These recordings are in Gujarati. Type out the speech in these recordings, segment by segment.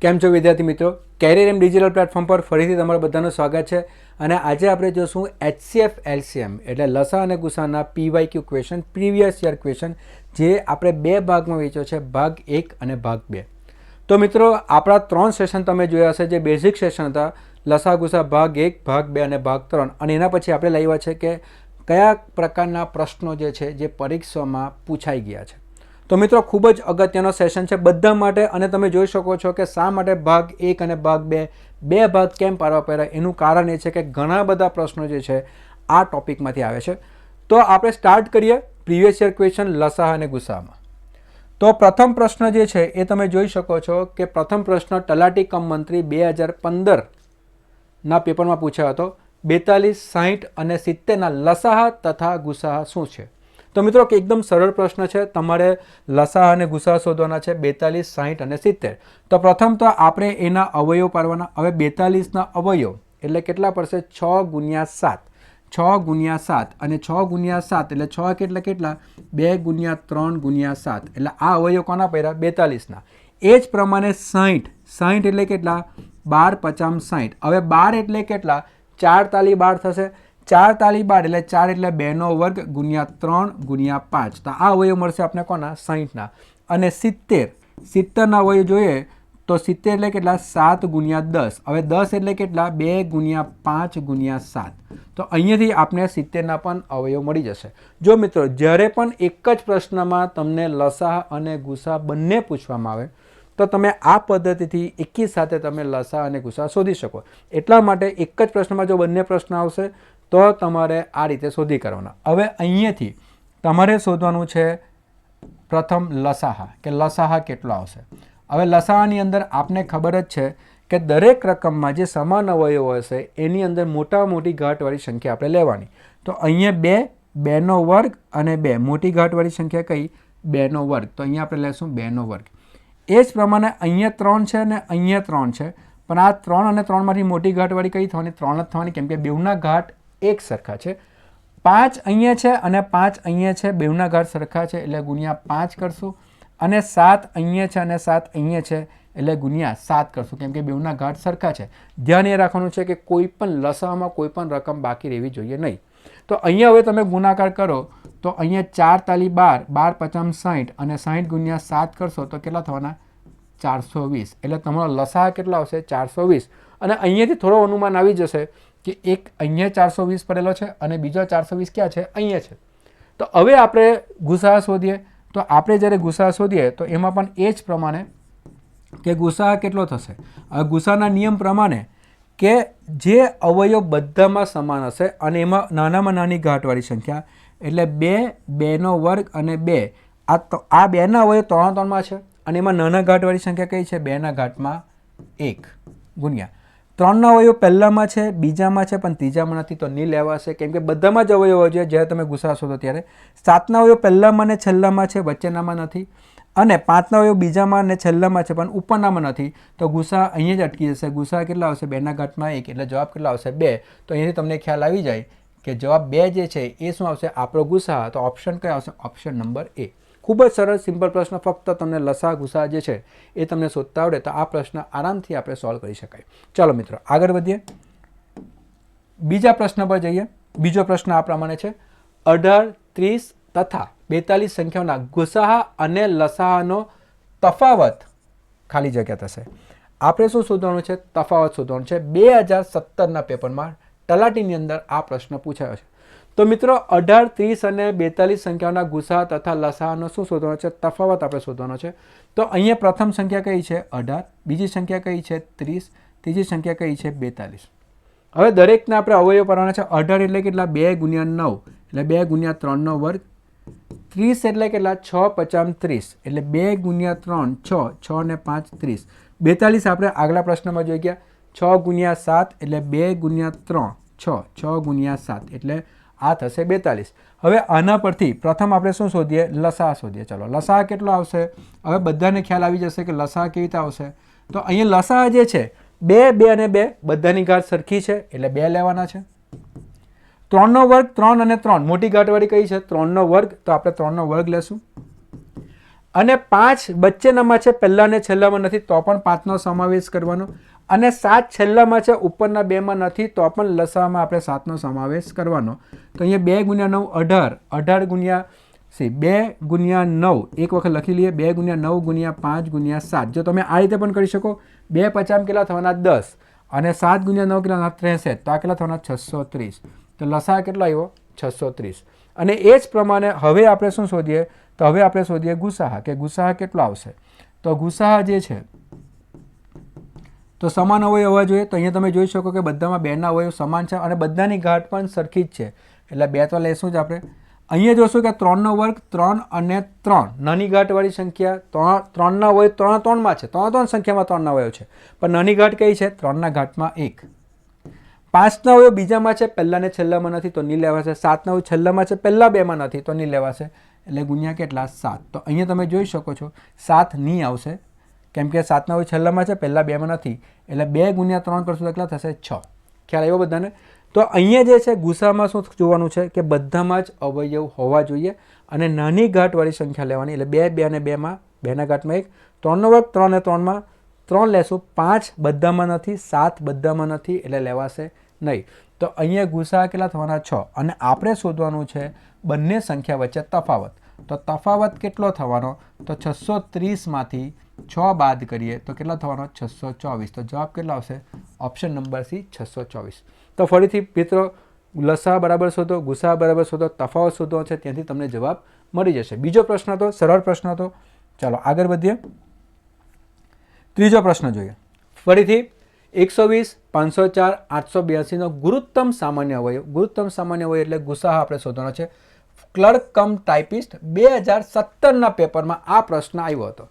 કેમ છો વિદ્યાર્થી મિત્રો? કેરિયર એમ ડિજિટલ પ્લેટફોર્મ પર ફરીથી તમારું બધાનું સ્વાગત છે અને આજે આપણે જોશું HCF LCM એટલે લસા અને ગુસાના PYQ question, previous year question, જે આપણે બે ભાગમાં વેચ્યો છે, ભાગ 1 અને ભાગ 2. તો મિત્રો આપણા 3 સેશન તમે જોયા હશે, જે બેઝિક સેશન હતા, લસા ગુસા ભાગ 1, ભાગ 2 અને ભાગ 3, અને એના પછી આપણે લાવ્યા છે કે કયા પ્રકારના પ્રશ્નો જે છે જે પરીક્ષામાં પૂછાઈ ગયા છે. તો મિત્રો ખૂબ જ અગત્યનો સેશન છે બધા માટે, અને તમે જોઈ શકો છો કે શા માટે ભાગ 1 અને ભાગ 2 બે ભાગ કેમ પાડવા પડ્યા. એનું કારણ એ છે કે ઘણા બધા પ્રશ્નો જે છે આ ટોપિકમાંથી આવે છે. તો આપણે સ્ટાર્ટ કરીએ પ્રીવિયસ યર ક્વેશ્ચન લસા અને ગુસામાં. તો પ્રથમ પ્રશ્ન જે છે એ તમે જોઈ શકો છો કે પ્રથમ પ્રશ્ન તલાટી કમ મંત્રી 2015ના પેપરમાં પૂછાયો હતો. 42, 60 અને 70ના લસાહ તથા ગુસાહ શું છે? તો મિત્રો કે એકદમ સરળ પ્રશ્ન છે. તમારે લસાહ અને ગુસાહ શોધવાના છે 42, 60 અને 70. તો પ્રથમ તો આપણે એના અવયવ પાડવાના. હવે 42ના અવયવ એટલે કેટલા પડશે? 6 ગુણ્યા 7. 6 ગુણ્યા 7 અને 6 ગુણ્યા 7 એટલે 6 કેટલા 2 ગુણ્યા 3 ગુણ્યા 7 એટલે આ અવયવ કોના પડ્યા? 42ના. એ જ પ્રમાણે 60 એટલે કેટલા? 12 50 60. હવે 12 એટલે કેટલા? 4 તાલી 12 થશે. 4 તાલી 12 એટલે 4 એટલે 2નો વર્ગ ગુણ્યા 3 ગુણ્યા 5. તો આ અવયવ મળશે આપણે કોના? 60ના. અને 70ના અવયવ જોઈએ તો 70 એટલે કેટલા? 7 ગુણ્યા 10. હવે 10 એટલે કેટલા? 2 ગુણ્યા 5 ગુણ્યા 7. તો અહીંયાથી આપણે 70ના પણ અવયવ મળી જશે. જો મિત્રો જ્યારે પણ એક જ પ્રશ્નમાં તમને લસાહ અને ગુસાહ બંને પૂછવામાં આવે તો તમે આ પદ્ધતિથી એકી સાથે તમે લસાહ અને ગુસાહ શોધી શકો. એટલા માટે એક જ પ્રશ્નમાં જો બંને પ્રશ્ન આવશે તો તમારે આ રીતે શોધી કરવાના. હવે અહીંયાથી તમારે શોધવાનું છે પ્રથમ લસાહ, કે લસાહ કેટલો આવશે. હવે લસાહની અંદર આપને ખબર જ છે કે દરેક રકમમાં જે સમાન અવયવો હશે એની અંદર મોટામાં મોટી ઘાતવાળી સંખ્યા આપણે લેવાની. તો અહીંયા 2, 2નો વર્ગ અને 2. મોટી ઘાતવાળી સંખ્યા કઈ? 2નો વર્ગ. તો અહીંયા આપણે લેશું 2નો વર્ગ. એ જ પ્રમાણે અહીંયા 3 છે અને અહીંયા 3 છે, પણ આ 3 અને 3માંથી મોટી ઘાતવાળી કઈ થવાની? 3 જ થવાની, કેમ કે બેવના ઘાત એક સરખા છે. 5 અહીંયા છે અને 5 અહીંયા છે, બેવના ઘાત સરખા છે એટલે ગુણ્યા 5 કરશું. અને 7 અહીંયા છે અને 7 અહીંયા છે એટલે ગુણ્યા 7 કરશું, કેમ કે બેવના ઘાત સરખા છે. ધ્યાન એ રાખવાનું છે કે કોઈ પણ લસામાં કોઈ પણ રકમ બાકી રહેવી જોઈએ નહીં. તો અહીંયા હવે તમે ગુણાકાર કરો તો અહીંયા 4 તાલી 12, 12 50 60 અને 60 ગુણ્યા 7 કરશો તો કેટલા થવાના? 420. એટલે તમારો લસાહ કેટલો આવશે? 420. અને અહીંયાથી થોડો અનુમાન આવી જશે કે એક અહીંયા 420 પડેલો છે અને બીજો 420 ક્યાં છે? અહીંયા છે. તો હવે આપણે ગુસાહ શોધીએ. તો આપણે જ્યારે ગુસાહ શોધીએ તો એમાં પણ એ જ પ્રમાણે કે ગુસાહ કેટલો થશે. હવે ગુસાહના નિયમ પ્રમાણે કે જે અવયવ બધામાં સમાન હશે અને એમાં નાનામાં નાની ઘાતવાળી સંખ્યા એટલે 2, 2નો વર્ગ અને 2. આ 2ના અવયવ 3 3માં છે અને એમાં નાના ઘાતવાળી સંખ્યા કઈ છે? 2ના ઘાતમાં 1 ગુણ્યા 3ના અવયવ પહેલામાં છે, બીજામાં છે, પણ ત્રીજામાં નથી, તો નહીં લેવાશે, કેમ કે બધામાં જ અવયવ હોય છે જ્યારે તમે ગુસાહ શોધો ત્યારે. 7ના અવયવ પહેલામાં અને છેલ્લામાં છે, વચ્ચેનામાં નથી. અને 5ના અવયવ બીજામાં અને છેલ્લામાં છે, પણ ઉપરનામાં નથી, તો ગુસાહ અહીંયા જ અટકી જશે. ગુસાહ કેટલા આવશે? 2ના ઘાતમાં 1 એટલે જવાબ કેટલા આવશે? 2. તો અહીંયાથી તમને ખ્યાલ આવી જાય કે જવાબ 2 જે છે એ શું આવશે? આપણો ગુસાહ. તો ઓપ્શન કયો આવશે? Option number A. ખૂબ જ સરળ સિમ્પલ પ્રશ્ન. ફક્ત તમને લસાહ ગુસાહ જે છે એ તમને શોધતા આવડે તો આ પ્રશ્ન આરામથી આપણે સોલ્વ કરી શકાય. ચાલો મિત્રો આગળ વધીએ, બીજા પ્રશ્ન પર જઈએ. બીજો પ્રશ્ન આ પ્રમાણે છે: 18, 30 તથા 42 સંખ્યાઓના ગુસાહ અને લસાહનો તફાવત ખાલી જગ્યા થશે. આપણે શું શોધવાનું છે? તફાવત શોધવાનું છે. 2017ના પેપરમાં તલાટીની અંદર આ પ્રશ્ન પૂછાયો છે. તો મિત્રો 18, 30 અને 42 સંખ્યાઓના ગુસાહ તથા લસાહનો શું શોધવાનો છે? તફાવત આપણે શોધવાનો છે. તો અહીંયા પ્રથમ સંખ્યા કઈ છે? 18. બીજી સંખ્યા કઈ છે? 30. ત્રીજી સંખ્યા કઈ છે? 42. હવે દરેકને આપણે અવયવ પાડવાના છે. 18 એટલે કેટલા? 2 ગુણ્યા 9 એટલે 2 ગુણ્યા 3નો વર્ગ. 30 એટલે કેટલા? 6 50 30 એટલે 2 ગુણ્યા 3 6, 6 ને 5 30. 42 આપણે આગલા પ્રશ્નમાં જોઈ ગયા. 6 ગુણ્યા 7 એટલે 2 ગુણ્યા 3 6, 6 ગુણ્યા 7 એટલે આ થશે 42. હવે આના પરથી પ્રથમ આપણે શું શોધીએ? લસાહ શોધીએ. ચલો લસાહ કેટલો આવશે? હવે બધાને ખ્યાલ આવી જશે કે લસાહ કેવી રીતે આવશે. તો અહીંયા લસાહ જે છે 2, 2 અને 2 બધાની ઘાત સરખી છે એટલે 2 લેવાના છે. 3નો વર્ગ 3 અને 3 મોટી ઘાતવાળી કઈ છે? 3નો વર્ગ, તો આપણે 3નો વર્ગ લેશું. અને 5 વચ્ચેનામાં છે, પહેલા ને છેલ્લામાં નથી તો પણ 5નો સમાવેશ કરવાનો, અને 7 છેલ્લામાં છે, ઉપરના 2માં નથી તો પણ લસામાં આપણે 7નો સમાવેશ કરવાનો. તો અહીંયા 2 ગુણ્યા 9 18, 18 ગુણ્યા 2 ગુણ્યા 9 એક વખત લખી લઈએ, 2 ગુણ્યા 9 ગુણ્યા 5 ગુણ્યા 7. જો તમે આ રીતે પણ કરી શકો, 2 50 કેટલા થવાના 10, અને 7 ગુણ્યા 9 કેટલા 63, તો આ કેટલા થવાના 630. તો લસા કેટલો આવ્યો 630. અને એ જ પ્રમાણે હવે આપણે શું શોધીએ, તો હવે આપણે શોધીએ ગુસાહા, કે ગુસાહા કેટલો આવશે. તો ગુસાહા જે છે તો સમાન અવયવ હોવા જોઈએ. તો અહીંયા તમે જોઈ શકો કે બધામાં 2ના અવયવ સમાન છે અને બધાની ઘાત પણ સરખી જ છે, એટલે 2 તો લેશું જ આપણે. અહીંયા જોશું કે 3નો વર્ગ 3 અને 3 નાની ઘાટવાળી સંખ્યા, 3ના અવયવ 3માં છે, 3 સંખ્યામાં 3ના અવયવ છે, પણ નાની ઘાટ કઈ છે 3ના ઘાતમાં 1. 5ના અવયવ બીજામાં છે, પહેલા ને છેલ્લામાં નથી તો નહીં લેવાશે. 7ના અવયવ છેલ્લામાં છે, પહેલા 2માં નથી તો નહીં લેવાશે, એટલે ગુણ્યા કેટલા 7. તો અહીંયા તમે જોઈ શકો છો 7 નહીં આવશે, કેમ કે 7ના અવયવ છેલ્લામાં છે, પહેલા 2માં નથી, એટલે 2 ગુણ્યા 3 કરશું તો કેટલા થશે 6. ખ્યાલ આવ્યો બધાને. તો અહીંયા જે છે ગુસામાં શું જોવાનું છે કે બધામાં જ અવયવ હોવા જોઈએ અને નાની ઘાટવાળી સંખ્યા લેવાની, એટલે 2 2 અને 2માં 2ના ઘાતમાં 1, 3નો વર્ગ 3 અને 3માં 3 લેશું, 5 બધામાં નથી, 7 બધામાં નથી, એટલે લેવાશે નહીં. તો અહીંયા ગુસા કેટલા થવાના 6, અને આપણે શોધવાનું છે બંને સંખ્યા વચ્ચે તફાવત. તો તફાવત કેટલો થવાનો, તો 630માંથી 6 બાદ કરીએ તો કેટલા થવાનો 624. તો જવાબ કેટલા આવશે, ઓપ્શન નંબર સી 624. તો ફરીથી મિત્રો લસા બરાબર શોધો, ગુસા બરાબર શોધો, તફાવત શોધો છે, ત્યાંથી તમને જવાબ મળી જશે. બીજો પ્રશ્ન હતો સરળ પ્રશ્ન હતો. ચાલો આગળ વધીએ. ત્રીજો પ્રશ્ન જોઈએ. ફરીથી 120, 504, 882નો ગુરુત્તમ સામાન્ય અવયવ. ગુરુત્તમ સામાન્ય અવયવ એટલે ગુસાહ આપણે શોધવાનો છે. ક્લર્ક કમ ટાઈપિસ્ટ 2017ના પેપરમાં આ પ્રશ્ન આવ્યો હતો.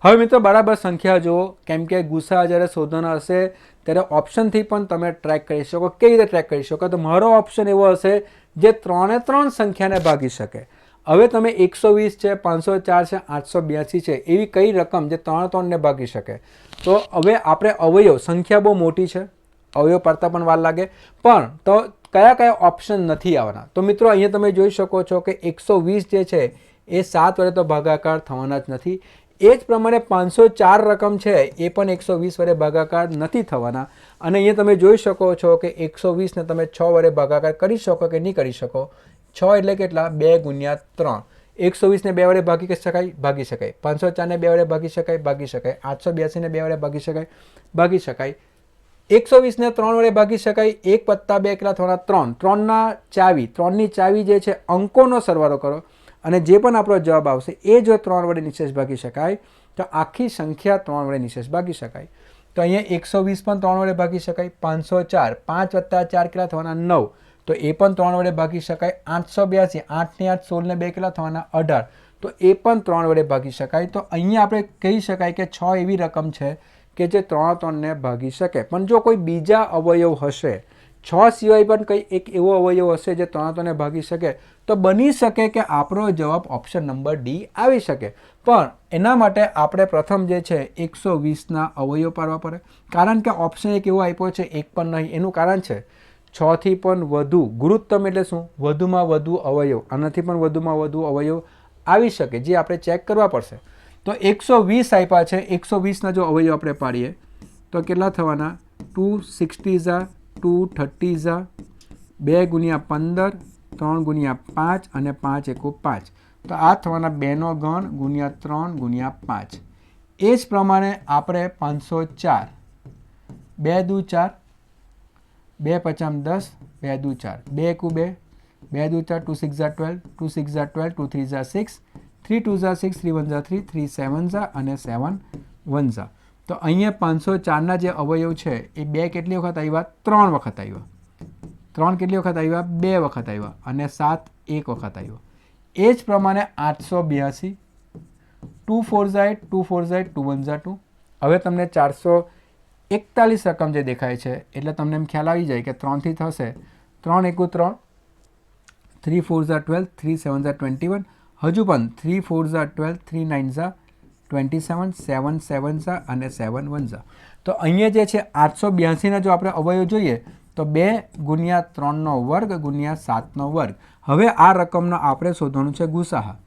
હવે મિત્રો બરાબર સંખ્યા જુઓ, કેમ કે ગુસા જ્યારે શોધવાના હશે ત્યારે ઓપ્શનથી પણ તમે ટ્રેક કરી શકો. કેવી રીતે ટ્રેક કરી શકો, તો મારો ઓપ્શન એવો હશે જે 3 એ 3 સંખ્યાને ભાગી શકે. હવે તમે 120 છે, 504 છે, 882 છે, એવી કઈ રકમ જે 3 3ને ભાગી શકે. તો હવે આપણે અવયવ, સંખ્યા બહુ મોટી છે, અવયવ પાડતા પણ વાર લાગે, પણ તો કયા કયા ઓપ્શન નથી આવવાના. તો મિત્રો અહીંયા તમે જોઈ શકો છો કે 120 જે છે એ 7 વડે તો ભાગાકાર થવાના જ નથી. એ જ પ્રમાણે 504 રકમ છે એ પણ 120 વડે ભાગાકાર નથી થવાના. અને અહીંયા તમે જોઈ શકો છો કે 120ને તમે 6 વડે ભાગાકાર કરી શકો કે નહીં કરી શકો. 6 એટલે કેટલા, 2 ગુણ્યા 3. 120ને 2 વડે ભાગી શકાય, ભાગી શકાય. 504ને 2 વડે ભાગી શકાય, ભાગી શકાય. 882ને 2 વડે ભાગી શકાય, ભાગી શકાય. 120ને 3 વડે ભાગી શકાય. 1 + 2 કેટલા થવાના 3. 3ના ચાવી, 3ની ચાવી જે છે અંકોનો સરવાળો કરો અને જે પણ આપણો જવાબ આવશે એ જો 3 વડે નિશેષ ભાગી શકાય તો આખી સંખ્યા 3 વડે નિશેષ ભાગી શકાય. તો અહીંયા 120 પણ 3 વડે ભાગી શકાય. 504, 5 + 4 કેટલા થવાના 9, તો એ પણ 3 વડે ભાગી શકાય. 882, 8 ને 8 16 ને 2 કેટલા થવાના 18, તો એ પણ 3 વડે ભાગી શકાય. તો અહીંયા આપણે કહી શકાય કે 6 એવી રકમ છે કે જે 3 3ને ભાગી શકે. પણ જો કોઈ બીજા અવયવ હશે, 6 સિવાય પણ કંઈ એક એવો અવયવ હશે જે 3 3ને ભાગી શકે, તો બની શકે કે આપણો જવાબ ઓપ્શન નંબર ડી આવી શકે. પણ એના માટે આપણે પ્રથમ જે છે 120ના અવયવ પાડવા પડે, કારણ કે ઓપ્શન એક એવો આપ્યો છે એક પણ નહીં. એનું કારણ છે 6થી પણ વધુ ગુરુત્તમ એટલે શું, વધુમાં વધુ અવયવ, આનાથી પણ વધુમાં વધુ અવયવ આવી શકે, જે આપણે ચેક કરવા પડશે. તો 120 આપ્યા છે, 120ના જો અવયવ આપણે પાડીએ તો કેટલા થવાના 260 230 2 ગુણ્યા 15, 3 ગુણ્યા 5 અને 5 એકુ 5. તો આ થવાના 2નો ઘન ગુણ્યા 3 ગુણ્યા 5. એ જ પ્રમાણે આપણે 504, 2 દુ 4, 2 5 10, 2 દુ 4, 2 એકુ 2, 2 દુ 4, 2 6 12, 2 6 12, 2 3 6, 3 2 6, 3 1 3, 3 7 અને 7 1. તો અહીંયા 504ના જે અવયવ છે એ 2 કેટલી વખત આવ્યા, 3 વખત આવ્યા. 3 કેટલી વખત આવ્યા, 2 વખત આવ્યા, અને 7 1 વખત આવ્યો. એ જ પ્રમાણે 882, 2 4 8, 2 4 8, 2 1 2. હવે તમને 441 રકમ જે દેખાય છે એટલે તમને એમ ખ્યાલ આવી જાય કે 3થી થશે 3 એકુ 3, 3 4 12, 3 7 21. હજુ પણ 3 4 12, 3 9 27, 7 7 અને 7 1. તો અહીંયા જે છે 882ના જો આપણે અવયવ જોઈએ તો 2 ગુણ્યા 3નો વર્ગ ગુણ્યા 7નો વર્ગ. હવે આ રકમનો આપણે શોધવાનું છે ગુસાહા.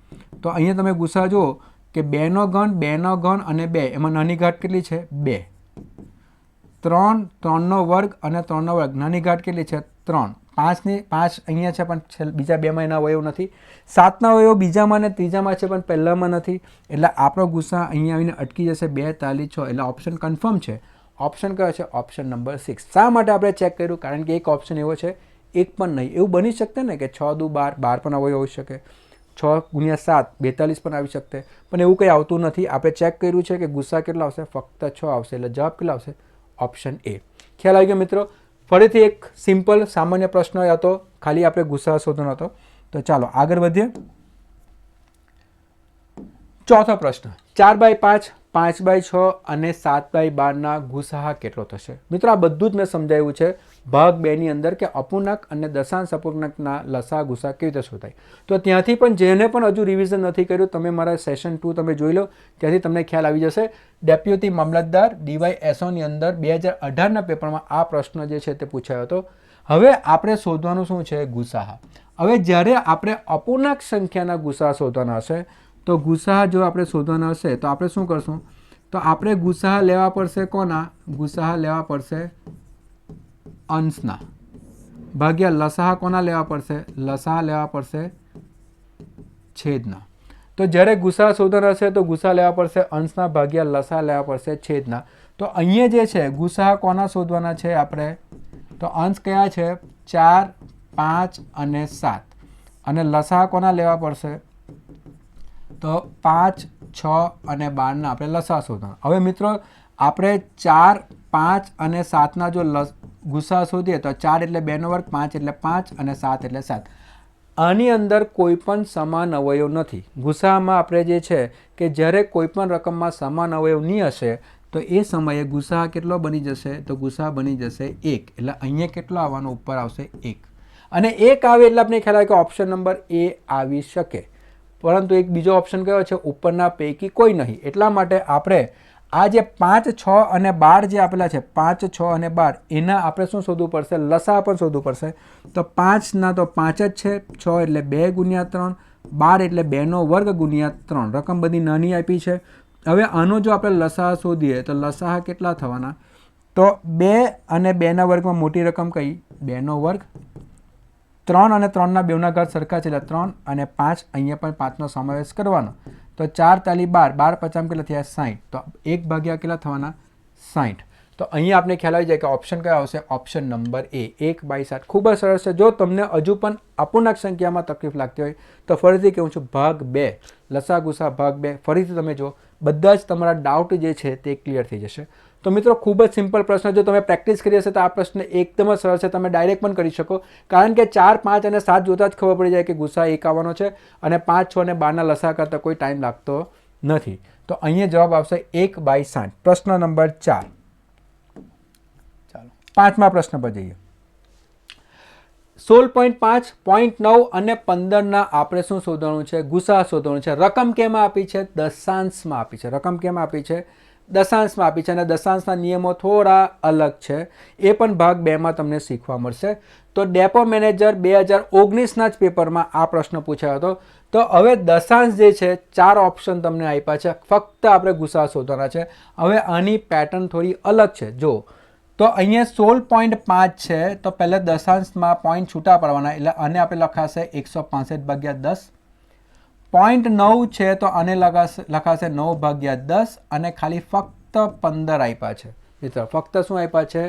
તો અહીંયા તમે ગુસાહા જુઓ કે 2નો ઘન 2નો ઘન અને 2 એમાં નાની ઘાત કેટલી છે 2, 3 3નો વર્ગ અને 3નો વર્ગ નાની ઘાત કેટલી છે 3, 5 અહીંયા છે પણ બીજા બેમાં એના અવયવ નથી, 7ના અવયવ બીજામાં અને ત્રીજામાં છે પણ પહેલામાં નથી, એટલે આપણો ગુસા અહીંયા આવીને અટકી જશે 2 તાલી 6, એટલે ઓપ્શન કન્ફર્મ છે. ઓપ્શન કયો છે? Option number 6. શા માટે આપણે ચેક કર્યું? કારણ કે એક ઓપ્શન એવો છે એક પણ નહીં. એવું બની શકતે ને કે 6 દુ 12, 12 પણ અવયવ હોઈ શકે, 6 × 7 42 પણ આવી શકતે, પણ એવું કંઈ આવતું નથી. આપણે ચેક કર્યું છે કે ગુસા કેટલા આવશે? ફક્ત 6 આવશે, એટલે જવાબ કેટલા આવશે? Option A. ખ્યાલ આવી ગયો મિત્રો? ફરીથી એક સિમ્પલ સામાન્ય પ્રશ્ન હતો, ખાલી આપણે ગુસા શોધવાનો હતો. તો ચાલો આગળ વધીએ. ચોથો પ્રશ્ન, 4/5, 5/6 અને 7/12ના ગુસાઅ કેટલો થશે? મિત્રો આ બધું જ મેં સમજાવ્યું છે ભાગ 2 ની અંદર કે અપૂર્ણાંક અને દશાંશ અપૂર્ણાંકના લસા ગુસા કેવી રીતે શોધાય. તો ત્યાંથી પણ જેને પણ હજુ રિવિઝન નથી કર્યું તમે મારા સેશન 2 તમે જોઈ લો, ત્યાંથી તમને ખ્યાલ આવી જશે. ડેપ્યુટી મામલતદાર DY ની અંદર 2018ના પેપરમાં આ પ્રશ્ન જે છે તે પૂછાયો હતો. હવે આપણે શોધવાનું શું છે? ગુસાઅ. હવે જ્યારે આપણે અપૂર્ણાંક સંખ્યાના ગુસાઅ શોધવાના હશે તો ગુસાઅ જો આપણે શોધવાના હશે તો આપણે શું કરશું? તો આપણે ગુસાઅ લેવા પડશે કોના? ગુસાઅ લેવા પડશે અંશના, ભાગ્યા લસાઅ કોના લેવા પડશે? લસાઅ લેવા પડશે છેદના. તો જ્યારે ગુસાઅ શોધવાના હશે તો ગુસાઅ લેવા પડશે અંશના, ભાગ્યા લસાઅ લેવા પડશે છેદના. તો અહીંયા જે છે ગુસાઅ કોના શોધવાના છે આપણે? તો અંશ કયા છે? 4, 5 અને 7, અને લસાઅ કોના લેવા પડશે? તો 5, 6 અને 12ના આપણે લસાઅ શોધવાના. હવે મિત્રો આપણે 4, 5 અને 7ના જો ગુસાઅ શોધીએ તો 4 એટલે 2નો વર્ગ, 5 એટલે 5 અને 7 એટલે 7. આની અંદર કોઈ પણ સમાન અવયવ નથી. ગુસાઅમાં આપણે જે છે કે જ્યારે કોઈ પણ રકમમાં સમાન અવયવ નહીં હશે તો એ સમયે ગુસાઅ કેટલો બની જશે? તો ગુસાઅ બની જશે 1. એટલે અહીંયા કેટલો આવવાનો? ઉપર આવશે 1. અને 1 આવે એટલે આપણે ખ્યાલ આવે કે ઓપ્શન નંબર એ આવી શકે. પરંતુ એક બીજો ઓપ્શન કયો છે? ઉપરના પૈકી કોઈ નહીં. એટલા માટે આપણે આ જે 5, 6 અને 12 જે આપેલા છે 5, 6 અને 12 એના આપણે શું શોધવું પડશે? લસાઅ પણ શોધવું પડશે. તો 5ના તો 5 જ છે, 6 એટલે 2 × 3, 12 એટલે 2નો વર્ગ × 3. રકમ બધી નાની આપી છે. હવે આનો જો આપણે લસાઅ શોધીએ તો લસાઅ કેટલા થવાના? તો 2 અને 2ના વર્ગમાં મોટી રકમ કઈ? 2નો વર્ગ. 3 અને 3ના બેવના ઘાત સરખા છે એટલે 3 અને 5, અહીંયા પણ 5નો સમાવેશ કરવાનો. તો 4 તાલી 12, 12 50 કેટલા થયા? 60. તો 1 ભાગ્યા કેટલા થવાના? 60. તો અહીંયા આપણે ખ્યાલ આવી જાય કે ઓપ્શન કયો આવશે? ઓપ્શન નંબર એ, 1/7. ખૂબ જ સરસ છે. જો તમને હજુ પણ અપૂર્ણાંક સંખ્યામાં તકલીફ લાગતી હોય તો ફરીથી કહું છું ભાગ 2 લસાઅ ગુસાઅ ભાગ 2 ફરીથી તમે જો, બધા જ તમારા ડાઉટ જે છે તે ક્લિયર થઈ જશે. તો મિત્રો ખૂબ જ સિમ્પલ પ્રશ્ન, જો તમે પ્રેક્ટિસ કરી હશે તો આ પ્રશ્ન એકદમ જ સરળ છે, તમે ડાયરેક્ટ પણ કરી શકો. કારણ કે 4, 5 અને 7 જોતા જ ખબર પડી જાય કે ગુસાઅ 1 આવવાનો છે અને 5, 6 અને 12ના લસાઅ કરતાં કોઈ ટાઈમ લાગતો નથી. તો અહીંયા જવાબ આવશે 1/60. પ્રશ્ન નંબર 4. ચાલો 5મા પ્રશ્ન પર જઈએ. 16.5, 0.9 અને 15ના આપણે શું શોધવાનું છે? ગુસાઅ શોધવાનું છે. રકમ કેમાં આપી છે? દશાંશમાં આપી છે. રકમ કેમાં આપી છે? દશાંશમાં આપી છે. અને દશાંશના નિયમો થોડા અલગ છે, એ પણ ભાગ 2માં તમને શીખવા મળશે. તો ડેપો મેનેજર 2019ના જ પેપરમાં આ પ્રશ્ન પૂછાયો હતો. તો હવે દશાંશ જે છે 4 ઓપ્શન તમને આપ્યા છે, ફક્ત આપણે ગુસાઅ શોધવાના છે. હવે આની પેટર્ન થોડી અલગ છે. જો તો અહીંયા 16.5 છે તો પહેલાં દશાંશમાં પોઈન્ટ છૂટા પડવાના, એટલે આને આપણે લખાશે 165/10. 0.9 છે તો આને લખાશે 9/10 અને ખાલી ફક્ત 15 આપ્યા છે. મિત્રો ફક્ત શું આપ્યા છે?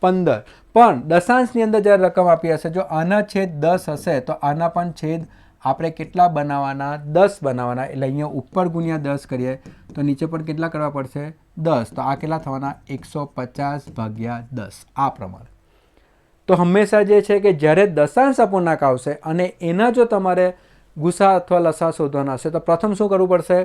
15. પણ દશાંશની અંદર જ્યારે રકમ આપી હશે, જો આના છેદ 10 હશે તો આના પણ છેદ આપણે કેટલા બનાવવાના? 10 બનાવવાના. એટલે અહીંયા ઉપર × 10 કરીએ તો નીચે પણ કેટલા કરવા પડશે? 10. તો આ કેટલા થવાના? 150/10 આ પ્રમાણે. તો હંમેશા જે છે કે જ્યારે દશાંશ અપૂર્ણાંક આવશે અને એના જો તમારે ગુસાઅ અથવા લસાઅ શોધવાના હશે તો પ્રથમ શું કરવું પડશે?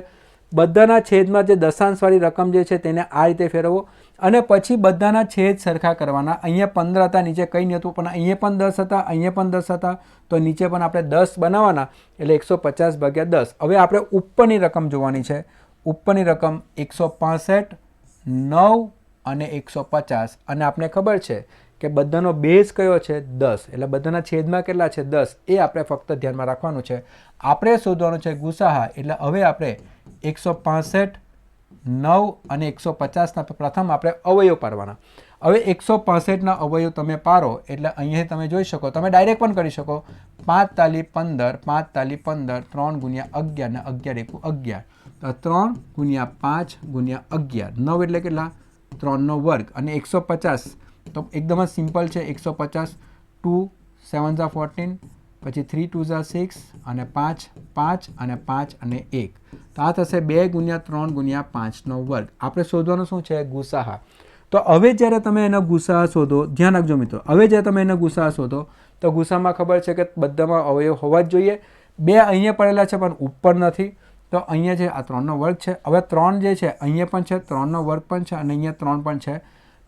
બધાના છેદમાં જે દશાંશવાળી રકમ જે છે તેને આ રીતે ફેરવવો અને પછી બધાના છેદ સરખા કરવાના. અહીંયા 15 હતા, નીચે કંઈ નહીં હતું, પણ અહીંયા પણ 10 હતા, અહીંયા પણ 10 હતા, તો નીચે પણ આપણે 10 બનાવવાના, એટલે 150/10. હવે આપણે ઉપરની રકમ જોવાની છે. ઉપરની રકમ 165, 9 અને 150. અને આપણે ખબર છે કે બધાનો બેઝ કયો છે? 10. એટલે બધાના છેદમાં કેટલા છે? 10. એ આપણે ફક્ત ધ્યાનમાં રાખવાનું છે. આપણે શોધવાનું છે ગુસાઅ. એટલે હવે આપણે 165, 9 અને 150ના પ્રથમ આપણે અવયવ પાડવાના. હવે 165ના અવયવ તમે પારો એટલે અહીંયા તમે જોઈ શકો, તમે ડાયરેક્ટ પણ કરી શકો. 5 તાલી 15, 5 તાલી 15, 3 ગુણ્યા 11 ને 11 એકુ 11. તો 3 ગુણ્યા 5 ગુણ્યા 11, 9 એટલે કેટલા? 3નો વર્ગ. અને 150 તો એકદમ જ સિમ્પલ છે. 150 2 7 જા 14, પછી 3 2 જા 6 અને 5 5 અને 5 અને 1. તો આ થશે 2 ગુણ્યા 3 ગુણ્યા 5નો વર્ગ. આપણે શોધવાનું શું છે? ગુસાહા. તો હવે જ્યારે તમે એનો ગુસાહા શોધો, ધ્યાન રાખજો મિત્રો, હવે જ્યારે તમે એનો ગુસાહા શોધો તો ગુસામાં ખબર છે કે બધામાં અવયવ હોવા જ જોઈએ. 2 અહીંયા પડેલા છે પણ ઉપર નથી, તો અહીંયા છે આ 3નો વર્ગ છે. હવે 3 જે છે અહીંયા પણ છે, 3નો વર્ગ પણ છે અને અહીંયા 3 પણ છે.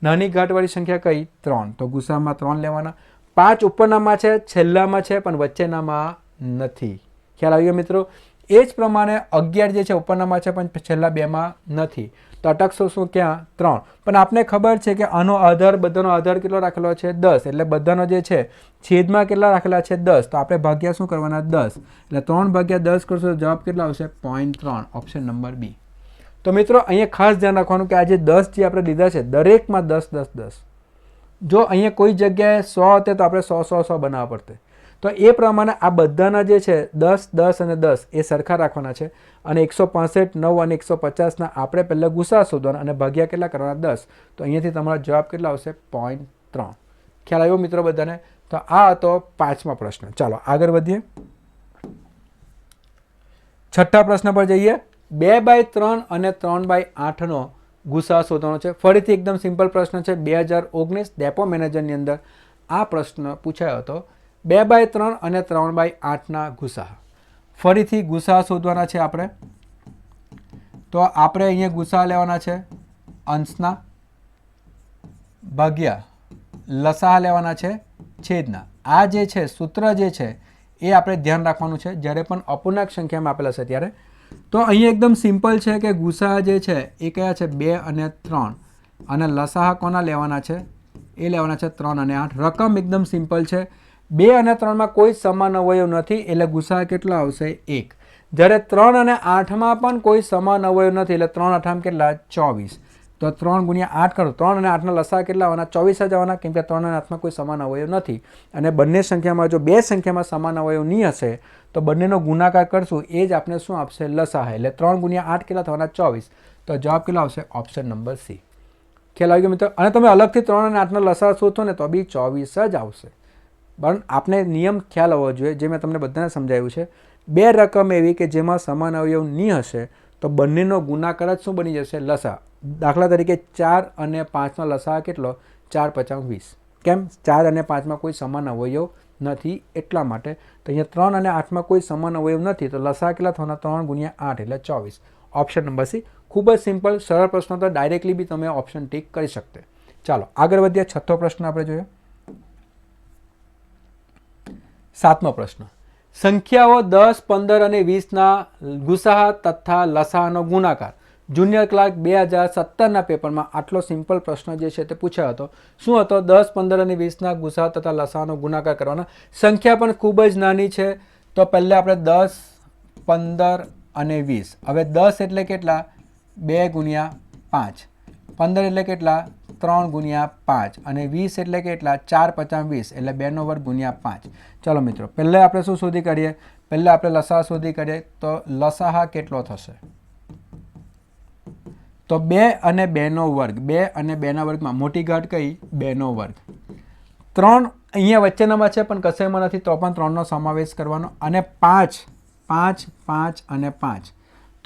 નાની ઘાટવાળી સંખ્યા કઈ? 3. તો ગુસામાં 3 લેવાના. 5 ઉપરનામાં છે, છેલ્લામાં છે પણ વચ્ચેનામાં નથી. ખ્યાલ આવી ગયો મિત્રો? એ જ પ્રમાણે 11 જે છે ઉપરનામાં છે પણ છેલ્લા બેમાં નથી. તો અટકશો શું? ક્યાં? 3. પણ આપને ખબર છે કે આનો આધાર, બધાનો આધાર કેટલો રાખેલો છે? 10. એટલે બધાનો જે છે છેદમાં કેટલા રાખેલા છે? 10. તો આપણે ભાગ્યા શું કરવાના? 10. એટલે 3 ભાગ્યા 10 કરશો તો જવાબ કેટલો આવશે? 0.3. Option number B. તો મિત્રો અહીંયા ખાસ ધ્યાન રાખવાનું કે આ જે 10 જે આપણે લીધા છે દરેકમાં 10 10 10. જો અહીંયા કોઈ જગ્યાએ 100 હતે તો આપણે 100 100 100 બનાવવા પડતે. તો એ પ્રમાણે આ બધાના જે છે 10 10 અને 10 એ સરખા રાખવાના છે. અને 165, 9 અને 150ના આપણે પહેલાં ગુસા શોધવાના અને ભાગ્યા કેટલા કરવાના? 10. તો અહીંયાથી તમારો જવાબ કેટલા આવશે? 0.3. ખ્યાલ આવ્યો મિત્રો બધાને? તો આ હતો 5મો પ્રશ્ન. ચાલો આગળ વધીએ. 6થા પ્રશ્ન પર જઈએ. 2/3 અને 3/8નો ગુસા શોધવાનો છે. ફરીથી એકદમ સિમ્પલ પ્રશ્ન છે. 2019 ડેપો મેનેજરની અંદર આ પ્રશ્ન પૂછાયો હતો. 2/3 અને 3/8ના ગુસા. ફરીથી ગુસા શોધવાના છે આપણે. તો આપણે અહીંયા ગુસા લેવાના છે અંશના, ભાગ્યા લસાઅ લેવાના છે છેદના. આ જે છે સૂત્ર જે છે એ આપણે ધ્યાન રાખવાનું છે જ્યારે પણ અપૂર્ણાંક સંખ્યામાં આપેલા છે ત્યારે. તો અહીંયા એકદમ સિમ્પલ છે કે ગુસા જે છે એ કયા છે? 2 અને 3. અને લસાઅ કોના લેવાના છે? એ લેવાના છે 3 અને 8. રકમ એકદમ સિમ્પલ છે. 2 અને 3માં કોઈ સમાન અવયવ નથી એટલે ગુસા કેટલો આવશે? 1. જ્યારે 3 અને 8માં પણ કોઈ સમાન અવયવ નથી એટલે 3 8 કેટલા? 24. તો 3 ગુણ્યા 8 કરો. 3 અને 8ના લસાઅ કેટલા આવવાના? 24 જ આવવાના, કેમ કે 3 અને 8માં કોઈ સમાન અવયવ નથી. અને બંને સંખ્યામાં જો બે સંખ્યામાં સમાન અવયવ નહીં હશે તો બંનેનો ગુણાકાર કરશું એ જ આપણે શું આપશે? લસાઅ. એટલે 3 ગુણ્યા 8 કેટલા થવાના? 24. તો જવાબ કેટલો આવશે? Option number C. ખ્યાલ આવી ગયો મિત્રો? અને તમે અલગથી 3 અને 8ના લસાઅ શોધો ને તો બી 24 જ આવશે. પણ આપણે નિયમ ખ્યાલ હોવો જોઈએ, જે મેં તમને બધાને સમજાવ્યું છે. બે રકમ એવી કે જેમાં સમાન અવયવ નહીં હશે તો બંનેનો ગુણાકાર જ શું બની જશે? લસાઅ. દાખલા તરીકે 4 અને 5નો લસાઅ કેટલો? 4 × 5 = 20. કેમ? 4 અને 5માં કોઈ સમાન અવયવ નથી એટલા માટે. તો અહીંયા 3 અને 8માં કોઈ સમાન અવયવ નથી તો લસાઅ કેટલા થવાના? 3 ગુણ્યા 8 એટલે 24. Option number C. ખૂબ જ સિમ્પલ સરળ પ્રશ્ન, તો ડાયરેક્ટલી બી તમે ઓપ્શન ટીક કરી શકते. ચાલો આગળ વધીએ. 6થો પ્રશ્ન આપણે જોઈએ. 7મો પ્રશ્ન. સંખ્યાઓ 10, 15 અને 20ના ગુસાઅ તથા લસાઅનો ગુણાકાર. જુનિયર ક્લાર્ક 2017ના પેપરમાં આટલો સિમ્પલ પ્રશ્ન જે છે તે પૂછાયો હતો. શું હતો? 10, 15 અને 20ના ગુસાઅ તથા લસાઅનો ગુણાકાર કરવાના. સંખ્યા પણ ખૂબ જ નાની છે. તો પહેલાં આપણે 10, 15 અને 20. હવે 10 એટલે કેટલા? 2 ગુણ્યા 5. 15 એટલે કેટલા? 3 ગુણ્યા 5. અને 20 એટલે કેટલા? 4 × 5 = 20. એટલે 2નો વર્ગ ગુણ્યા 5. ચાલો મિત્રો, પહેલાં આપણે શું શોધી કાઢીએ? પહેલાં આપણે લસાઅ શોધી કાઢીએ. તો લસાઅ કેટલો થશે? તો 2 અને 2નો વર્ગ. 2 અને 2ના વર્ગમાં મોટી ઘાત કઈ? 2નો વર્ગ. 3 અહીંયા વચ્ચેનામાં છે પણ કશાયમાં નથી તો પણ 3નો સમાવેશ કરવાનો. અને 5 5 5 અને 5.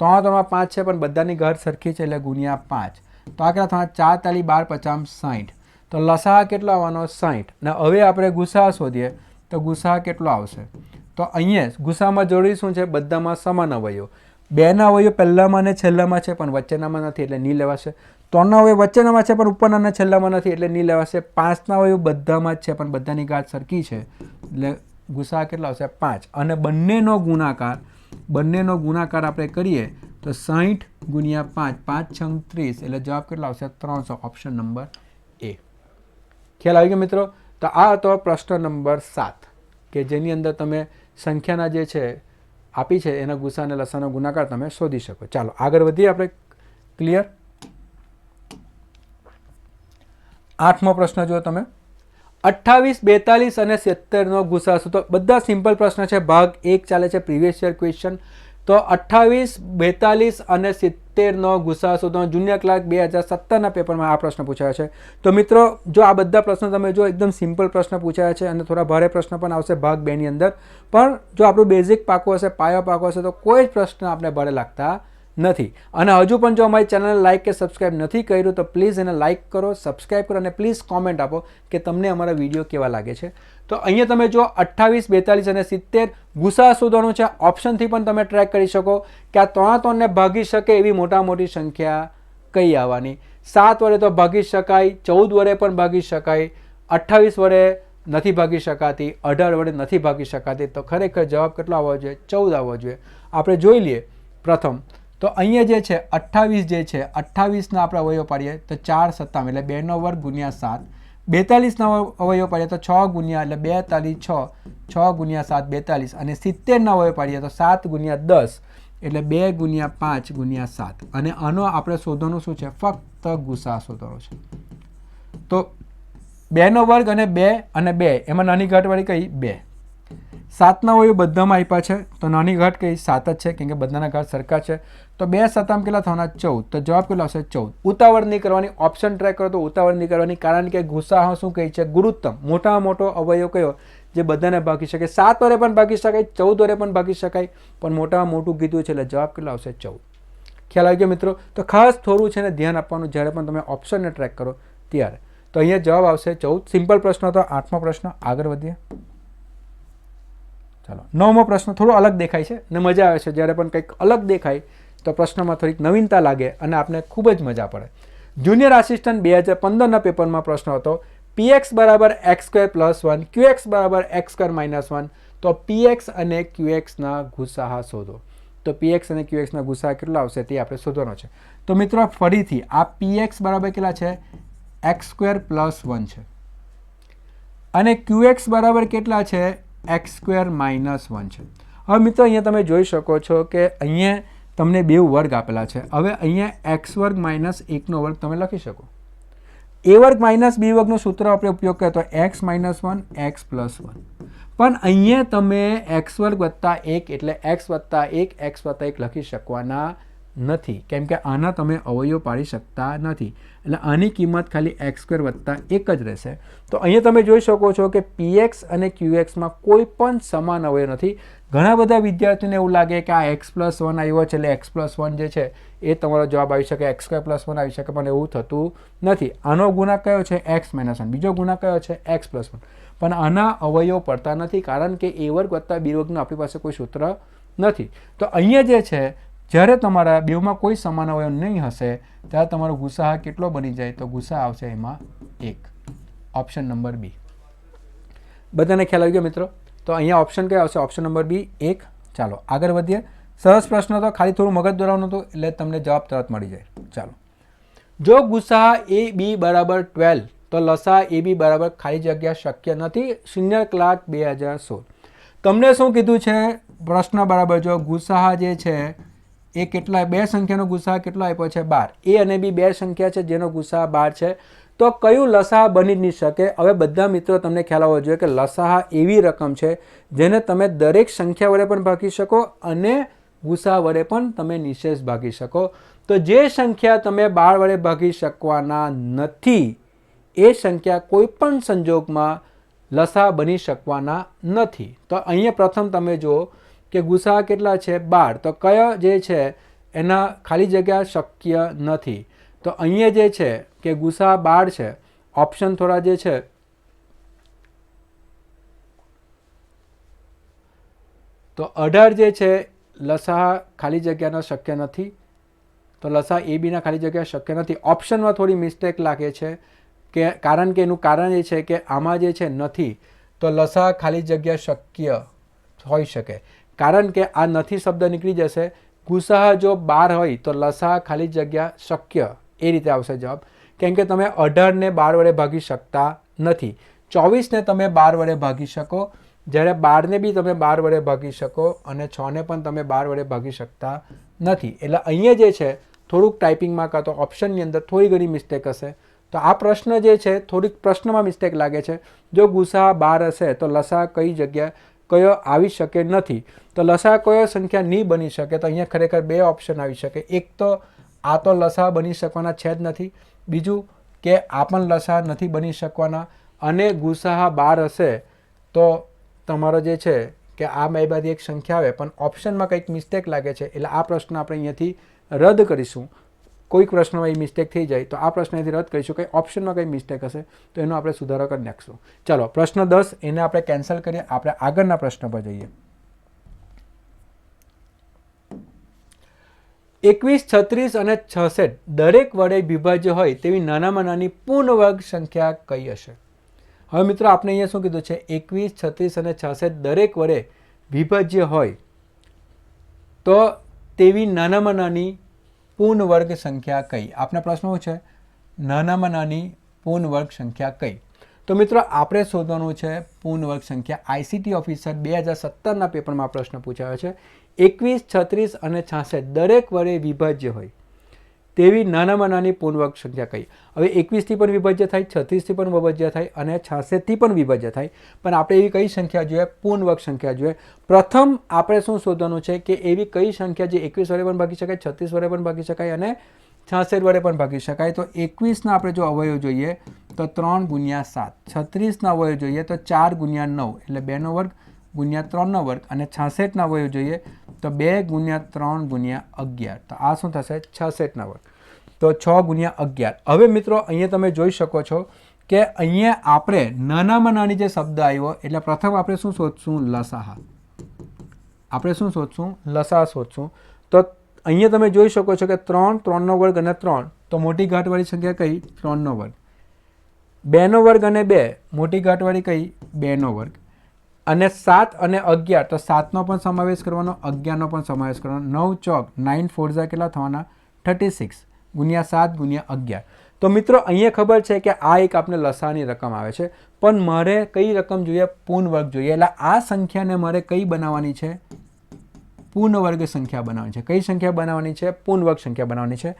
3 5 છે પણ બધાની ઘાત સરખી છે એટલે ગુણ્યા 5. તો આ કેટલા થવાના? 4 × 12 = 50 60. તો લસાઅ કેટલો આવવાનો? 60. ને હવે આપણે ગુસાઅ શોધીએ તો ગુસાઅ કેટલો આવશે? તો અહીંયા ગુસાઅમાં જરૂરી શું છે? બધામાં સમાન અવયવ. 2ના અવયવ પહેલામાં અને છેલ્લામાં છે પણ વચ્ચેનામાં નથી એટલે નહીં લેવાશે. 3ના અવયવ વચ્ચેનામાં છે પણ ઉપરના અને છેલ્લામાં નથી એટલે નહીં લેવાશે. 5ના અવયવ બધામાં જ છે પણ બધાની ઘાત સરખી છે એટલે ગુસાઅ કેટલો આવશે? 5. અને બંનેનો ગુણાકાર આપણે કરીએ તો 60 ગુણ્યા 5, 5 × 6 = 30. એટલે જવાબ કેટલો આવશે? 300. ઓપ્શન નંબર એ. ખ્યાલ આવી ગયો મિત્રો? તો આ હતો પ્રશ્ન નંબર 7 કે જેની અંદર તમે સંખ્યાના જે છે આપી છે એના ગુસા અને લસાનો ગુણાકાર તમે શોધી શકો. ચાલો આગળ વધીએ આપણે. ક્લિયર? 8મો પ્રશ્ન જુઓ તમે. 28, 42 અને 70નો ગુસા શોધો. બધા સિમ્પલ પ્રશ્ન છે. ભાગ 1 ચાલે છે, પ્રીવિયસ યર ક્વેશ્ચન. તો 28, 42 અને 70નો ગુસા શોધો. જુનિયર ક્લાર્ક 2017ના પેપરમાં આ પ્રશ્ન પૂછાયો છે. તો મિત્રો જો આ બધા પ્રશ્નો તમે જો એકદમ સિમ્પલ પ્રશ્ન પૂછાયા છે અને થોડા ભારે પ્રશ્ન પણ આવશે ભાગ 2ની અંદર. પણ જો આપણું બેઝિક પાકો હશે, પાયો પાકો હશે તો કોઈ જ પ્રશ્ન આપણે ભારે લાગતા નથી. અને હજુ પણ જો અમારી ચેનલને લાઇક કે સબસ્ક્રાઇબ નથી કર્યું તો પ્લીઝ એને લાઇક કરો, સબસ્ક્રાઇબ કરો અને પ્લીઝ કોમેન્ટ આપો કે તમને અમારા વિડીયો કેવા લાગે છે. તો અહીંયા તમે જો 28, 42 અને 70 ગુસા શોધવાનું છે. ઓપ્શનથી પણ તમે ટ્રેક કરી શકો કે આ 3 ભાગી શકે એવી મોટી સંખ્યા કઈ આવવાની. 7 વડે તો ભાગી શકાય, 14 વડે પણ ભાગી શકાય, 28 વડે નથી ભાગી શકાતી, 18 વડે નથી ભાગી શકાતી. તો ખરેખર જવાબ કેટલો આવવો જોઈએ? 14 આવવો જોઈએ. આપણે જોઈ લઈએ પ્રથમ. તો અહીંયા જે છે 28 જે છે 28ના આપણે અવયવ પાડીએ તો 4 સત્તામ એટલે 2નો વર્ગ ગુણ્યા 7. 42ના અવયવ પાડીએ તો 6 ગુણ્યા એટલે 2 તાલી 6, 6 ગુણ્યા 7 42. અને 70ના અવયવ પાડીએ તો 7 ગુણ્યા 10 એટલે 2 ગુણ્યા 5 ગુણ્યા 7. અને આનો આપણે શોધવાનું શું છે? ફક્ત ગુસા શોધવાનો છે. તો 2નો વર્ગ અને 2 અને 2 એમાં નાની ઘાટવાળી કઈ? 2. 7ના અવયવ બધામાં આપ્યા છે તો નાની ઘાટ કઈ? 7 જ છે કેમ કે બધાના ઘાટ સરખા છે. તો 2 સત્તામ કેટલા થવાના? 14. તો જવાબ કેટલો આવશે? 14. ઉતાવળ નહીં કરવાની. ઓપ્શન ટ્રેક કરો તો ઉતાવળ નહીં કરવાની, કારણ કે ગુસા શું કહે છે? ગુરુત્તમ, મોટામાં મોટો અવયવ કયો જે બધાને ભાગી શકે? 7 વડે પણ ભાગી શકાય, 14 વડે પણ ભાગી શકાય, પણ મોટામાં મોટું કીધું છે એટલે જવાબ કેટલો આવશે? 14. ખ્યાલ આવી ગયો મિત્રો? તો ખાસ થોડું છે ને ધ્યાન આપવાનું જ્યારે પણ તમે ઓપ્શનને ટ્રેક કરો ત્યારે. તો અહીંયા જવાબ આવશે 14. સિમ્પલ પ્રશ્ન હતો. 8મો પ્રશ્ન. આગળ વધીએ. ચાલો 9મો પ્રશ્ન. થોડો અલગ દેખાય છે ને મજા આવે છે. જ્યારે પણ કંઈક અલગ દેખાય તો પ્રશ્નમાં થોડીક નવીનતા લાગે અને આપને ખૂબ જ મજા પડે. જુનિયર આસિસ્ટન્ટ 2015ના પેપરમાં પ્રશ્ન હતો px બરાબર x² + 1, qx બરાબર x² - 1. તો px અને qxના ગુસાઅ શોધો. તો px અને qxના ગુસાઅ કેટલા આવશે તે આપણે શોધવાનો છે. તો મિત્રો ફરીથી આ px બરાબર કેટલા છે? x² + 1 છે. અને qx બરાબર કેટલા છે? x² - 1 છે. હવે મિત્રો અહીંયા તમે જોઈ શકો છો કે અહીંયા તમને બે વર્ગ આપેલા છે. હવે અહીંયા x² - 1નો વર્ગ તમે લખી શકો. a વર્ગ માઇનસ b વર્ગનો સૂત્ર આપણે ઉપયોગ કરીએ તો x - 1 x + 1. પણ અહીંયા તમે x² + 1 એટલે x + 1 x + 1 લખી શકવાના નથી, કેમ કે આના તમે અવયવ પાડી શકતા નથી. એટલે આની કિંમત ખાલી x² + 1 જ રહેશે. તો અહીંયા તમે જોઈ શકો છો કે px અને qxમાં કોઈ પણ સમાન અવયવ નથી. ઘણા બધા વિદ્યાર્થીઓને એવું લાગે કે આ x + 1 આવ્યો છે એટલે x + 1 જે છે એ તમારો જવાબ આવી શકે, x² + 1 આવી શકે, પણ એવું થતું નથી. આનો ગુણાકાર કયો છે? x - 1. બીજો ગુણાકાર કયો છે? x + 1. પણ આના અવયવ પડતા નથી, કારણ કે a વર્ગ વત્તા b વર્ગનું આપણી પાસે કોઈ સૂત્ર નથી. તો અહીંયા જે છે જ્યારે તમારા બેવમાં કોઈ સમાન અવયવ નહીં હશે ત્યારે તમારો ગુસાઅ કેટલો બની જાય? તો ગુસાઅ આવશે એમાં 1. Option number B. બધાને ખ્યાલ આવી ગયો મિત્રો? તો અહીંયા ઓપ્શન કયો આવશે? Option number B 1. ચાલો આગળ વધીએ. સરસ પ્રશ્ન હતો, ખાલી થોડું મગજ દોરાવવાનું હતું એટલે તમને જવાબ તરત મળી જાય. ચાલો, જો ગુસાઅ AB બરાબર 12 તો લસાઅ AB બરાબર ખાલી જગ્યા શક્ય નથી. Senior clerk 2016. તમને શું કીધું છે? પ્રશ્ન બરાબર જો ગુસાઅ જે છે એ કેટલા? બે સંખ્યાનો ગુસાઅ કેટલો આપ્યો છે? 12. a અને b બે સંખ્યા છે જેનો ગુસાઅ 12 છે. તો કયું લસાઅ બની જ નહીં શકે? હવે બધા મિત્રો તમને ખ્યાલ આવવો જોઈએ કે લસાઅ એવી રકમ છે જેને તમે દરેક સંખ્યા વડે પણ ભાગી શકો અને ગુસાઅ વડે પણ તમે નિશેષ ભાગી શકો. તો જે સંખ્યા તમે 12 વડે ભાગી શકવાના નથી એ સંખ્યા કોઈ પણ સંજોગમાં લસાઅ બની શકવાના નથી. તો અહીંયા પ્રથમ તમે જુઓ કે ગુસાઅ કેટલા છે? 12. તો કયો જે છે એના ખાલી જગ્યા શક્ય નથી. તો અહીંયા જે છે કે ગુસાઅ 12 છે. ઓપ્શન થોડા જે છે તો 18 જે છે લસાઅ ખાલી જગ્યાનો શક્ય નથી. તો લસાઅ AB ના ખાલી જગ્યા શક્ય નથી. ઓપ્શનમાં થોડી મિસ્ટેક લાગે છે કે કારણ કે એનું કારણ એ છે કે આમાં જે છે નથી, તો લસાઅ ખાલી જગ્યા શક્ય હોઈ શકે. કારણ કે આ નથી શબ્દ નીકળી જશે. ગુસાઅ જો 12 હોય તો લસાઅ ખાલી જગ્યા શક્ય એ રીતે આવશે જવાબ, કેમ કે તમે 18ને 12 વડે ભાગી શકતા નથી. 24ને તમે 12 વડે ભાગી શકો જ્યારે 12ને બી તમે 12 વડે ભાગી શકો અને 6ને પણ તમે 12 વડે ભાગી શકતા નથી. એટલે અહીંયા જે છે થોડુંક ટાઈપિંગમાં કાં તો ઓપ્શનની અંદર થોડી ઘણી મિસ્ટેક હશે. તો આ પ્રશ્ન જે છે થોડીક પ્રશ્નમાં મિસ્ટેક લાગે છે. જો ગુસા 12 હશે તો લસા કઈ જગ્યા કયો આવી શકે નથી. તો લસા કયો સંખ્યા નહીં બની શકે? તો અહીંયા ખરેખર બે ઓપ્શન આવી શકે. એક તો આ તો લસા બની શકવાના છે જ નથી. બીજું કે આ પણ લસા નથી બની શકવાના અને ગુસા 12 હશે તો તમારો જે છે કે આ બેમાંથી એક સંખ્યા આવે પણ ઓપ્શનમાં કંઈક મિસ્ટેક લાગે છે એટલે આ પ્રશ્ન આપણે અહીંયાથી રદ કરીશું. કોઈક પ્રશ્નમાં એ મિસ્ટેક થઈ જાય તો આ પ્રશ્ન અહીંથી રદ કરીશું. કંઈ ઓપ્શનમાં કંઈ મિસ્ટેક હશે તો એનો આપણે સુધારો કરી નાખીશું. ચાલો પ્રશ્ન 10 એને આપણે કેન્સલ કરીએ. આપણે આગળના પ્રશ્ન પર જઈએ. 21, 36 અને 66 દરેક વડે વિભાજ્ય હોય તેવી નાનામાં નાની પૂર્ણ વર્ગ સંખ્યા કઈ હશે? હવે મિત્રો આપણે અહીંયા શું કીધું છે? 21, 36 અને 66 દરેક વડે વિભાજ્ય હોય તો તેવી નાનામાં નાની પૂર્ણ વર્ગ સંખ્યા કઈ? આપના પ્રશ્ન શું છે? નાનામાં નાની પૂર્ણ વર્ગ સંખ્યા કઈ? તો મિત્રો આપણે શોધવાનું છે પૂર્ણ વર્ગ સંખ્યા. આઈસીટી ઓફિસર 2017ના પેપરમાં પ્રશ્ન પૂછાયો છે. 21, 36 અને 66 દરેક વડે વિભાજ્ય હોય તેવી નાનામાં નાની પૂર્ણ વર્ગ સંખ્યા કઈ? હવે 21થી પણ વિભાજ્ય થાય, 36થી પણ વિભાજ્ય થાય અને 66થી પણ વિભાજ્ય થાય. પણ આપણે એવી કઈ સંખ્યા જોઈએ? પૂર્ણ વર્ગ સંખ્યા જોઈએ. પ્રથમ આપણે શું શોધવાનું છે કે એવી કઈ સંખ્યા જે 21 વડે પણ ભાગી શકાય, 36 વડે પણ ભાગી શકાય અને 66 વડે પણ ભાગી શકાય. તો 21ના આપણે જો અવયવ જોઈએ તો 3 ગુણ્યા 7, 36ના અવયવ જોઈએ તો 4 ગુણ્યા 9 એટલે 2નો વર્ગ ગુણ્યા 3નો વર્ગ અને 66ના અવયવ જોઈએ તો 2 ગુણ્યા 3 ગુણ્યા 11. તો આ શું થશે? 66ના વર્ગ. તો 6 ગુણ્યા 11. હવે મિત્રો અહીંયા તમે જોઈ શકો છો કે અહીંયા આપણે નાનામાં નાની જે શબ્દ આવ્યો એટલે પ્રથમ આપણે શું શોધશું? લસાઅ. આપણે શું શોધશું? લસાઅ શોધશું. તો અહીંયા તમે જોઈ શકો છો કે 3, 3નો વર્ગ અને 3 તો મોટી ઘાતવાળી સંખ્યા કઈ? 3નો વર્ગ. 2નો વર્ગ અને 2 મોટી ઘાતવાળી કઈ? 2નો વર્ગ. અને 7 અને 11 તો 7નો પણ સમાવેશ કરવાનો, 11નો પણ સમાવેશ કરવાનો. 9 ચોક 9 4 કેટલા થવાના? 36 ગુણ્યા 7 ગુણ્યા 11. તો મિત્રો અહીંયા ખબર છે કે આ એક આપણે લસાઅની રકમ આવે છે પણ મારે કઈ રકમ જોઈએ? પૂર્ણ વર્ગ જોઈએ. એટલે આ સંખ્યાને મારે કઈ બનાવવાની છે? પૂર્ણ વર્ગ સંખ્યા બનાવવાની છે. કઈ સંખ્યા બનાવવાની છે? પૂર્ણ વર્ગ સંખ્યા બનાવવાની છે.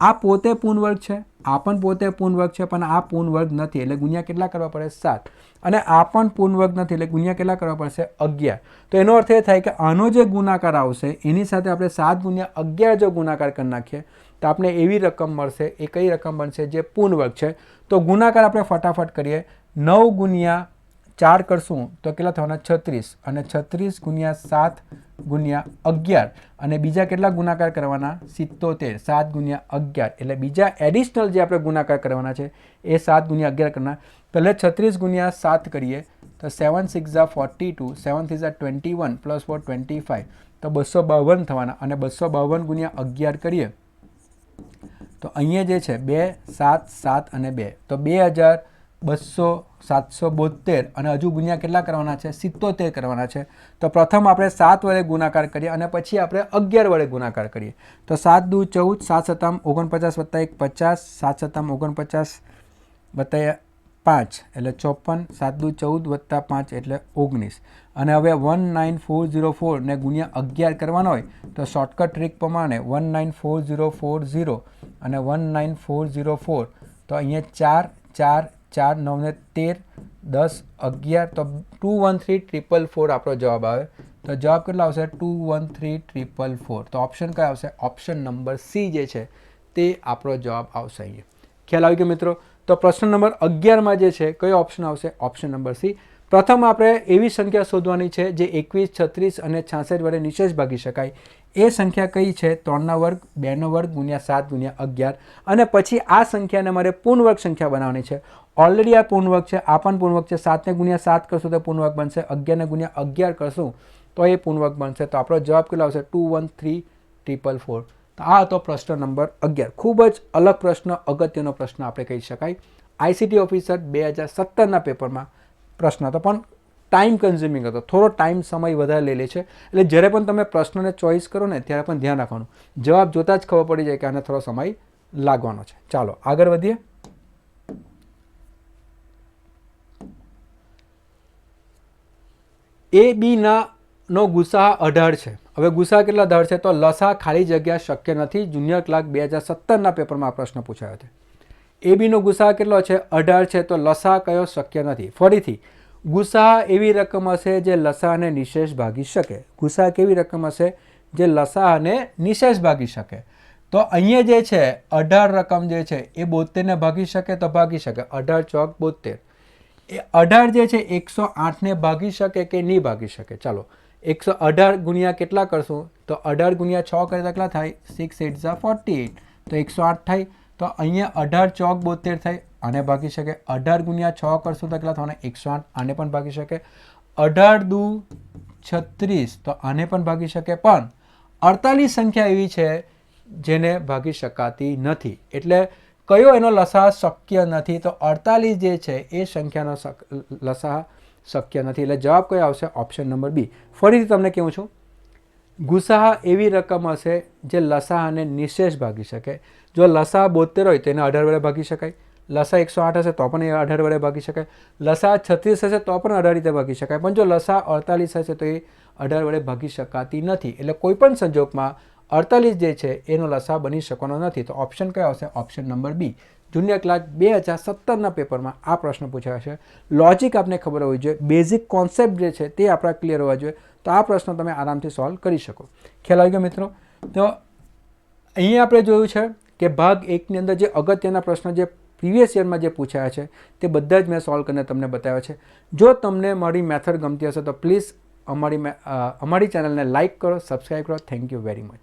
આ પોતે પૂર્ણ વર્ગ છે, આ પણ પોતે પૂર્ણ વર્ગ છે પણ આ પૂર્ણ વર્ગ નથી એટલે ગુણ્યા કેટલા કરવા પડે? 7. અને આ પણ પૂર્ણ વર્ગ નથી એટલે ગુણ્યા કેટલા કરવા પડશે? 11. તો એનો અર્થ એ થાય કે આનો જે ગુણાકાર આવશે એની સાથે આપણે 7 ગુણ્યા 11 જો ગુણાકાર કરી નાખીએ તો આપણે એવી રકમ મળશે. એ કઈ રકમ બનશે? જે પૂર્ણ વર્ગ છે. તો ગુણાકાર આપણે ફટાફટ કરીએ. 9 ગુણ્યા 4 કરશું તો કેટલા થવાના? 36 અને 36 ગુણ્યા 7 ગુણ્યા 11 અને બીજા કેટલા ગુણાકાર કરવાના? 77. 7 ગુણ્યા 11 એટલે બીજા એડિશનલ જે આપણે ગુણાકાર કરવાના છે એ 7 ગુણ્યા 11 કરવાના. પહેલે 36 ગુણ્યા 7 કરીએ તો 7 6 42, 7 3 21 પ્લસ 4 25 તો 252 થવાના. અને 252 ગુણ્યા 11 કરીએ તો અહીંયા જે છે 2, 7, 7 અને 2 તો 2272 અને હજુ ગુણ્યા કેટલા કરવાના છે? 77 કરવાના છે. તો પ્રથમ આપણે 7 વડે ગુણાકાર કરીએ અને પછી આપણે 11 વડે ગુણાકાર કરીએ. તો 7 દુ 14, 7 સત્તામ 49 વત્તા 1 50, 7 સત્તામ 49 વત્તા 5 એટલે 54, 7 દુ 14 વત્તા 5 એટલે 19. અને હવે 19404 ને ગુણ્યા 11 કરવાનો હોય તો શોર્ટકટ ટ્રીક પ્રમાણે 194040 અને 19404 તો અહીંયા 4, 4, 4, 9 ને 13, 10, 11 તો 213444 આપણો જવાબ આવે. તો જવાબ કેટલા આવશે? 213444. તો ઓપ્શન કયો આવશે? ઓપ્શન નંબર સી જે છે તે આપણો જવાબ આવશે. અહીંયા ખ્યાલ આવી ગયો મિત્રો? તો પ્રશ્ન નંબર 11માં જે છે કયો ઓપ્શન આવશે? Option number C. પ્રથમ આપણે એવી સંખ્યા શોધવાની છે જે 21, 36 અને 66 વડે નિશેષ ભાગી શકાય. એ સંખ્યા કઈ છે? 3નો વર્ગ, 2નો વર્ગ ગુણ્યા 7 ગુણ્યા 11 અને પછી આ સંખ્યાને મારે પૂર્ણ વર્ગ સંખ્યા બનાવવાની છે. ઓલરેડી આ પૂર્ણ વર્ગ છે, આ પણ પૂર્ણ વર્ગ છે. 7ને ગુણ્યા 7 કરશું તો પૂર્ણ વર્ગ બનશે, 11ને ગુણ્યા 11 કરશું તો એ પૂર્ણ વર્ગ બનશે. તો આપણો જવાબ કેટલો આવશે? 213444. તો આ હતો પ્રશ્ન નંબર 11. ખૂબ જ અલગ પ્રશ્ન, અગત્યનો પ્રશ્ન આપણે કહી શકાય. આઈસીટી ઓફિસર 2017ના પેપરમાં પ્રશ્ન હતો પણ ટાઈમ કન્ઝ્યુમિંગ હતો. થોડો ટાઈમ સમય વધારે લઈ લે છે એટલે જ્યારે પણ તમે પ્રશ્નને ચોઈસ કરો ને ત્યારે પણ ધ્યાન રાખવાનું. જવાબ જોતાં જ ખબર પડી જાય કે આને થોડો સમય લાગવાનો છે. ચાલો આગળ વધીએ. એ બીના નો ગુસાઅ 18 છે. હવે ગુસાઅ કેટલા 18 છે? તો લસાઅ ખાલી જગ્યા શક્ય નથી. જુનિયર ક્લાર્ક 2017ના પેપરમાં આ પ્રશ્ન પૂછાયો હતો. એ બીનો ગુસાઅ કેટલો છે? 18 છે. તો લસાઅ કયો શક્ય નથી? ફરીથી ગુસાઅ એવી રકમ હશે જે લસાઅને નિશેષ ભાગી શકે. ગુસાઅ કેવી રકમ હશે? જે લસાઅને નિશેષ ભાગી શકે. તો અહીંયા જે છે 18 રકમ જે છે એ 72ને ભાગી શકે તો ભાગી શકે. 18 ચોક 72. એ 18 જે છે 108ને ભાગી શકે કે નહીં ભાગી શકે? ચાલો 118 ગુણ્યા કેટલા કરશું? તો 18 ગુણ્યા 6 કરે તો કેટલા થાય? 6 8 ઝા 48. તો 108 થાય. તો અહીંયા 18 ચોક 72 થાય, આને ભાગી શકે. 18 ગુણ્યા 6 કરશું તો કેટલા થવાના? 108. આને પણ ભાગી શકે. 18 દુ 36, તો આને પણ ભાગી શકે. પણ 48 સંખ્યા એવી છે જેને ભાગી શકાતી નથી. એટલે કયો એનો લસાઅ શક્ય નથી? તો 48 જે છે એ સંખ્યાનો લસાઅ શક્ય નથી. એટલે જવાબ કયો આવશે? Option number B. ફરીથી તમને કહું છું, ગુસાઅ એવી રકમ હશે જે લસાઅને નિશેષ ભાગી શકે. જો લસાઅ 72 હોય તો એને 18 વડે ભાગી શકાય. લસાઅ 108 હશે તો પણ એ 18 વડે ભાગી શકાય. લસાઅ 36 હશે તો પણ 18 રીતે ભાગી શકાય. પણ જો લસાઅ 48 હશે તો એ 18 વડે ભાગી શકાતી નથી. એટલે કોઈ પણ સંજોગમાં 48 જે છે એનો લસાઅ બની શકવાનો નથી. તો ઓપ્શન કયો આવશે? Option number B. Junior clerk 2017ના પેપરમાં આ પ્રશ્ન પૂછાયો છે. લોજિક આપને ખબર હોવી જોઈએ, બેઝિક કોન્સેપ્ટ જે છે તે આપણા ક્લિયર હોવા જોઈએ. તો આ પ્રશ્ન તમે આરામથી સોલ્વ કરી શકો. ખ્યાલ આવી ગયો મિત્રો? તો અહીંયા આપણે જોયું છે કે ભાગ 1ની અંદર જે અગત્યના પ્રશ્નો જે પ્રીવિયસ યરમાં જે પૂછાયા છે તે બધા જ મેં સોલ્વ કરીને તમને બતાવ્યા છે. જો તમને મારી મેથડ ગમતી હશે તો પ્લીઝ અમારી ચેનલને લાઇક કરો, સબસ્ક્રાઈબ કરો. Thank you very much.